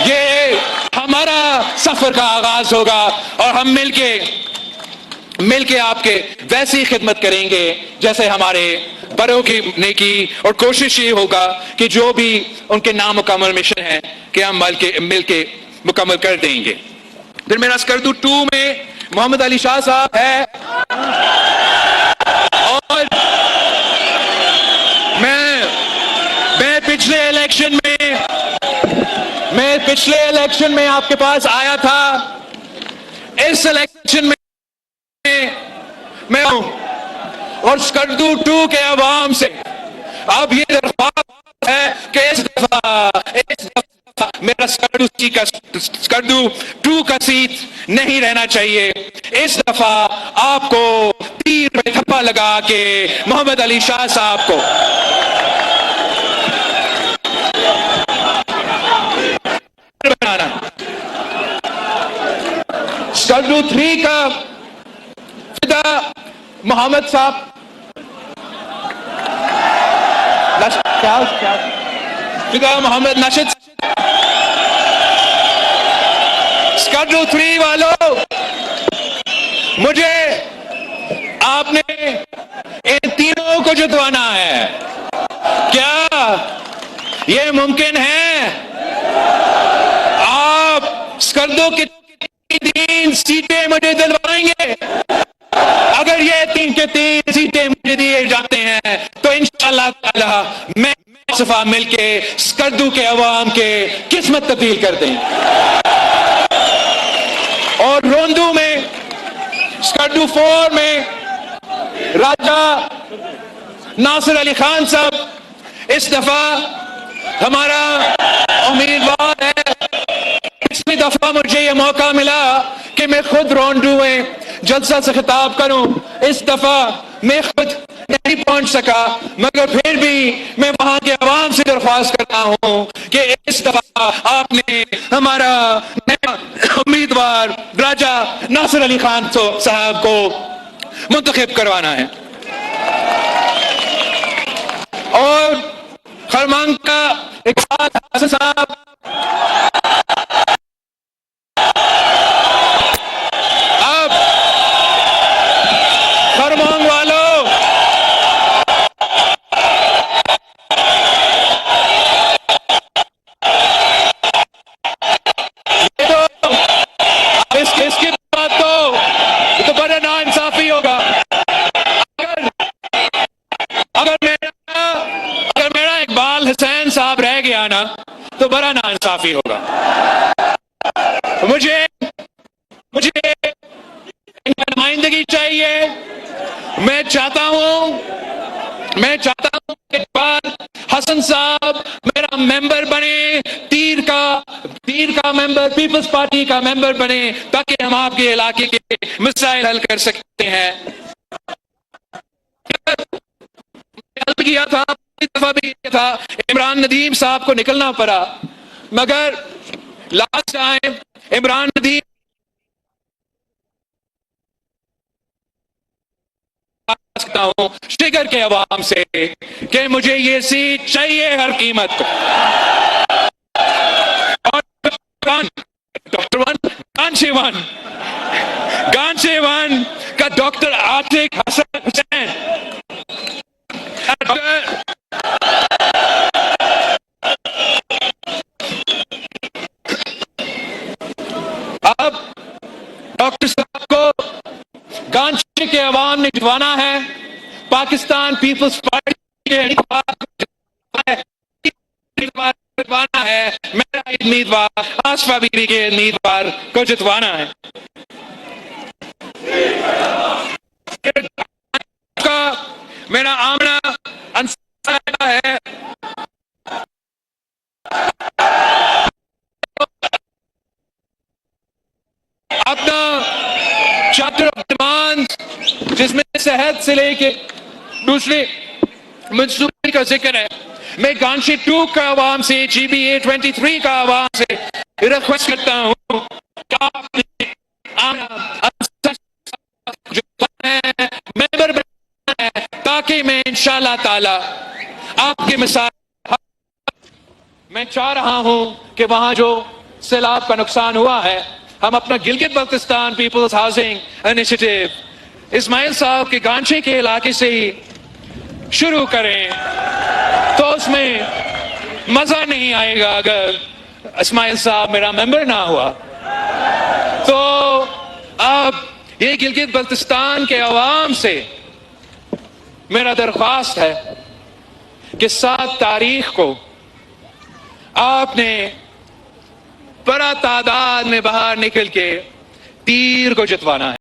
یہ ہمارا سفر کا آغاز ہوگا، اور ہم مل کے آپ کے ویسی خدمت کریں گے جیسے ہمارے بڑوں کی نیکی، اور کوشش یہ ہوگا کہ جو بھی ان کے نامکمل مشن ہے کہ ہم مل کے مکمل کر دیں گے۔ پھر میرا اسکردو 2 میں محمد علی شاہ صاحب ہے، اور میں پچھلے الیکشن میں آپ کے پاس آیا تھا، اس الیکشن میں میں ہوں، اور اسکردو 2 کے عوام سے اب یہ درخواست ہے کہ اس دفعہ میرا اسکردو 2 کا سیٹ نہیں رہنا چاہیے۔ اس دفعہ آپ کو تیر پہ تھپا لگا کے محمد علی شاہ صاحب کو بنانا۔ اسکردو 3 کا فدا محمد صاحب، فدا محمد ناشد، اسکردو 3 والوں، مجھے آپ نے ان تینوں کو جتوانا ہے۔ کیا یہ ممکن ہے؟ آپ اسکردو کی 3 سیٹیں مجھے دلوائیں گے؟ اگر یہ 3 کے 3 سیٹیں مجھے دیے جاتے ہیں تو انشاءاللہ تعالی میں صفا مل کے اسکردو کے عوام کے قسمت تبدیل کر دیں۔ اور روندو میں اسکردو 4 میں راجہ ناصر علی خان صاحب اس دفعہ ہمارا امیدوار ہے۔ پچھلی دفعہ مجھے یہ موقع ملا کہ میں خود روندو میں جلسہ سے خطاب کروں، اس دفعہ میں خود نہیں پہنچ سکا، مگر پھر بھی میں وہاں کے عوام سے درخواست کرتا ہوں کہ اس دفعہ آپ نے ہمارا نیا امیدوار راجہ ناصر علی خان صاحب کو منتخب کروانا ہے۔ اور خرمانگ کا اقبال حسن صاحب، اب خرمانگ والوں، اس کے بعد تو بڑا ناانصافی ہوگا۔ اگر میرا اقبال حسین صاحب رہ گیا نا تو بڑا ناانصافی ہوگا۔ مجھے نہیں چاہیے. میں چاہتا ہوں کہ حسن صاحب میرا ممبر بنے, تیر کا ممبر, پیپلز پارٹی کا ممبر بنے, تاکہ ہم آپ کے علاقے کے مسائل حل کر سکتے ہیں. کیا تھا دفعہ بھی کیا تھا, عمران ندیم صاحب کو نکلنا پڑا, مگر لاسٹ ٹائم عمران ندیم سکتا ہوں شگر کے عوام سے کہ مجھے یہ سیٹ چاہیے ہر قیمت. اور گانچے ون کا ڈاکٹر عاتق حسن حسین, اب ڈاکٹر صاحب کو گانچے کے عوام نے جتوانا ہے. پاکستان پیپلز پارٹی نے جتوانا ہے. میرا امیدوار آصفہ بیوی کے امیدوار کو جتوانا ہے. میرا آمنہ انصار ہے, اپنا چارٹر آف ڈیمانڈ جس میں صحت سے لے کے دوسرے منصوبے کا ذکر ہے, میں گانشی 2 کا عوام سے, جی بی اے 23 کا عوام سے ریکویسٹ کرتا ہوں کہ آپ جو ممبر بنانا ہے, تاکہ میں انشاءاللہ تعالی آپ کے مسائل. میں چاہ رہا ہوں کہ وہاں جو سیلاب کا نقصان ہوا ہے, ہم اپنا Gilgit Baltistan people's housing initiative Ismail صاحب کے گانچے کے علاقے سے ہی شروع کریں, تو اس میں مزہ نہیں آئے گا اگر اسماعیل صاحب میرا ممبر نہ ہوا. تو اب یہ گلگت بلتستان کے عوام سے میرا درخواست ہے کہ 7 تاریخ کو آپ نے بڑا تعداد میں باہر نکل کے تیر کو جتوانا ہے.